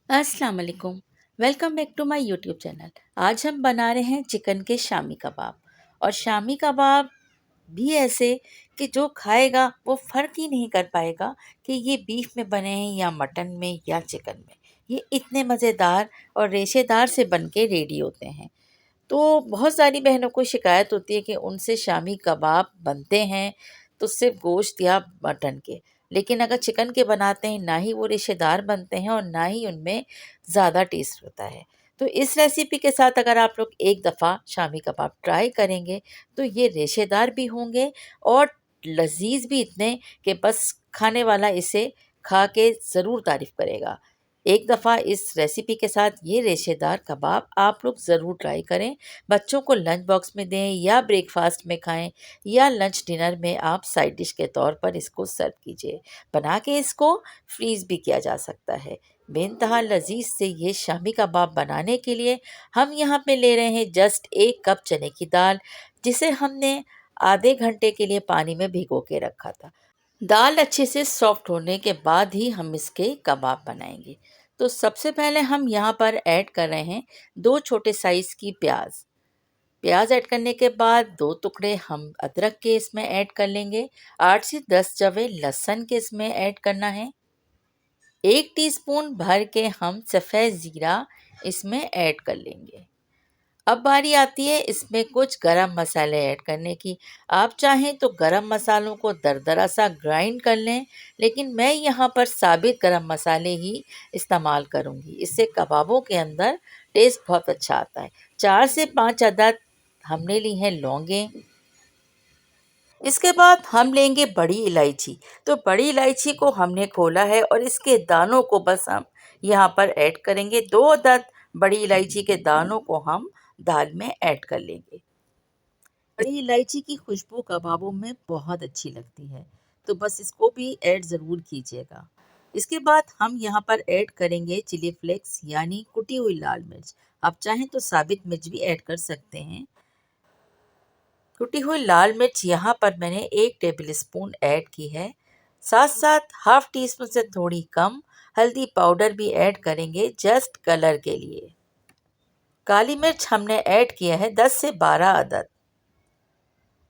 अस्सलाम वालेकुम। Welcome back to my YouTube channel. आज हम बना रहे हैं चिकन के शामी कबाब। और शामी कबाब भी ऐसे कि जो खाएगा वो फ़र्क ही नहीं कर पाएगा कि ये बीफ में बने हैं या मटन में या चिकन में। ये इतने मज़ेदार और रेशेदार से बन के रेडी होते हैं। तो बहुत सारी बहनों को शिकायत होती है कि उनसे शामी कबाब बनते हैं तो सिर्फ गोश्त या मटन के, लेकिन अगर चिकन के बनाते हैं ना ही वो रेशेदार बनते हैं और ना ही उनमें ज़्यादा टेस्ट होता है। तो इस रेसिपी के साथ अगर आप लोग एक दफ़ा शामी कबाब ट्राई करेंगे तो ये रेशेदार भी होंगे और लजीज भी इतने कि बस खाने वाला इसे खा के ज़रूर तारीफ़ करेगा। एक दफ़ा इस रेसिपी के साथ ये रेशेदार कबाब आप लोग ज़रूर ट्राई करें। बच्चों को लंच बॉक्स में दें या ब्रेकफास्ट में खाएं या लंच डिनर में आप साइड डिश के तौर पर इसको सर्व कीजिए। बना के इसको फ्रीज़ भी किया जा सकता है। बेइंतहा लजीज से ये शामी कबाब बनाने के लिए हम यहाँ पे ले रहे हैं जस्ट 1 कप चने की दाल, जिसे हमने आधे घंटे के लिए पानी में भिगो के रखा था। दाल अच्छे से सॉफ्ट होने के बाद ही हम इसके कबाब बनाएंगे। तो सबसे पहले हम यहाँ पर ऐड कर रहे हैं 2 छोटे साइज़ की प्याज। प्याज ऐड करने के बाद 2 टुकड़े हम अदरक के इसमें ऐड कर लेंगे। 8 से 10 जवे लहसुन के इसमें ऐड करना है। 1 टीस्पून भर के हम सफ़ेद ज़ीरा इसमें ऐड कर लेंगे। अब बारी आती है इसमें कुछ गरम मसाले ऐड करने की। आप चाहें तो गरम मसालों को दरदरा सा ग्राइंड कर लें, लेकिन मैं यहाँ पर साबित गरम मसाले ही इस्तेमाल करूँगी। इससे कबाबों के अंदर टेस्ट बहुत अच्छा आता है। 4 से 5 अदद हमने ली हैं लौंगें। इसके बाद हम लेंगे बड़ी इलायची। तो बड़ी इलायची को हमने खोला है और इसके दानों को बस हम यहाँ पर ऐड करेंगे। 2 अदद बड़ी इलायची के दानों को हम दाल में ऐड कर लेंगे। बड़ी इलायची की खुशबू कबाबों में बहुत अच्छी लगती है, तो बस इसको भी ऐड ज़रूर कीजिएगा। इसके बाद हम यहाँ पर ऐड करेंगे चिली फ्लेक्स यानी कुटी हुई लाल मिर्च। आप चाहें तो साबित मिर्च भी ऐड कर सकते हैं। कुटी हुई लाल मिर्च यहाँ पर मैंने 1 टेबल स्पून ऐड की है। साथ साथ हाफ टी स्पून से थोड़ी कम हल्दी पाउडर भी ऐड करेंगे जस्ट कलर के लिए। काली मिर्च हमने ऐड किया है 10 से 12 अदद।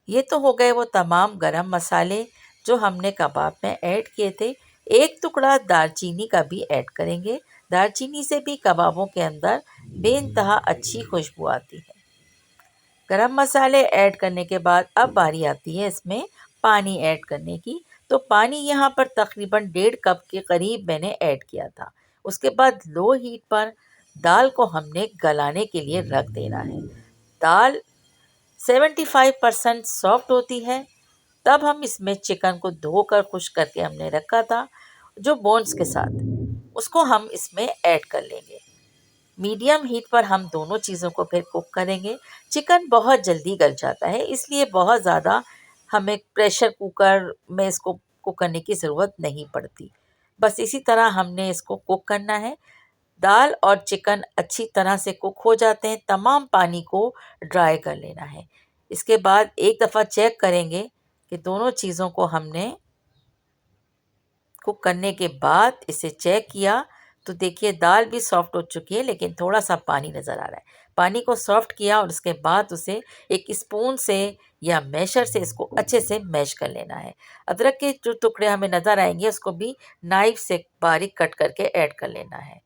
ये तो हो गए वो तमाम गरम मसाले जो हमने कबाब में ऐड किए थे। 1 टुकड़ा दालचीनी का भी ऐड करेंगे। दालचीनी से भी कबाबों के अंदर बेइंतहा अच्छी खुशबू आती है। गरम मसाले ऐड करने के बाद अब बारी आती है इसमें पानी ऐड करने की। तो पानी यहाँ पर तकरीबन 1.5 कप के करीब मैंने ऐड किया था। उसके बाद लो हीट पर दाल को हमने गलाने के लिए रख देना है। दाल 75% सॉफ्ट होती है, तब हम इसमें चिकन को धोकर खुश करके हमने रखा था जो बोन्स के साथ, उसको हम इसमें ऐड कर लेंगे। मीडियम हीट पर हम दोनों चीज़ों को फिर कुक करेंगे। चिकन बहुत जल्दी गल जाता है, इसलिए बहुत ज़्यादा हमें प्रेशर कुकर में इसको कुक करने की ज़रूरत नहीं पड़ती। बस इसी तरह हमने इसको कुक करना है। दाल और चिकन अच्छी तरह से कुक हो जाते हैं, तमाम पानी को ड्राई कर लेना है। इसके बाद एक दफ़ा चेक करेंगे कि दोनों चीज़ों को हमने कुक करने के बाद इसे चेक किया तो देखिए दाल भी सॉफ्ट हो चुकी है, लेकिन थोड़ा सा पानी नज़र आ रहा है। पानी को सॉफ्ट किया और उसके बाद उसे एक स्पून से या मैशर से इसको अच्छे से मैश कर लेना है। अदरक के जो टुकड़े हमें नज़र आएंगे उसको भी नाइफ से बारीक कट करके ऐड कर लेना है।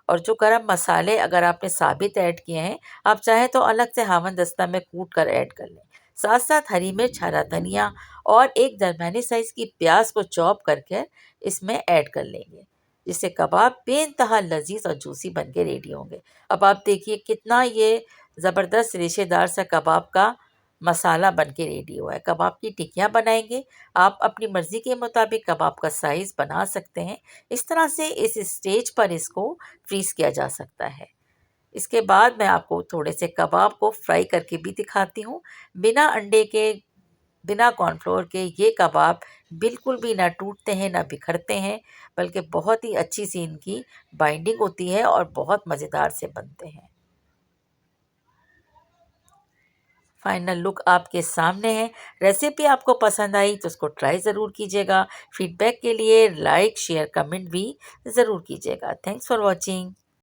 और जो गरम मसाले अगर आपने साबित ऐड किए हैं, आप चाहें तो अलग से हावन दस्ता में कूट कर ऐड कर लें। साथ साथ हरी मिर्च, हरा धनिया और एक दरमियानी साइज़ की प्याज को चॉप करके इसमें ऐड कर लेंगे, जिससे कबाब बेइंतहा लजीज और जूसी बन के रेडी होंगे। अब आप देखिए कितना ये ज़बरदस्त रेशेदार सा कबाब का मसाला बन के रेडी हुआ है। कबाब की टिक्कियाँ बनाएंगे। आप अपनी मर्ज़ी के मुताबिक कबाब का साइज़ बना सकते हैं। इस तरह से इस स्टेज पर इसको फ्रीज़ किया जा सकता है। इसके बाद मैं आपको थोड़े से कबाब को फ्राई करके भी दिखाती हूँ। बिना अंडे के, बिना कॉर्नफ्लोर के ये कबाब बिल्कुल भी ना टूटते हैं ना बिखरते हैं, बल्कि बहुत ही अच्छी सी इनकी बाइंडिंग होती है और बहुत मज़ेदार से बनते हैं। फाइनल लुक आपके सामने है। रेसिपी आपको पसंद आई तो उसको ट्राई ज़रूर कीजिएगा। फीडबैक के लिए लाइक शेयर कमेंट भी ज़रूर कीजिएगा। Thanks for watching.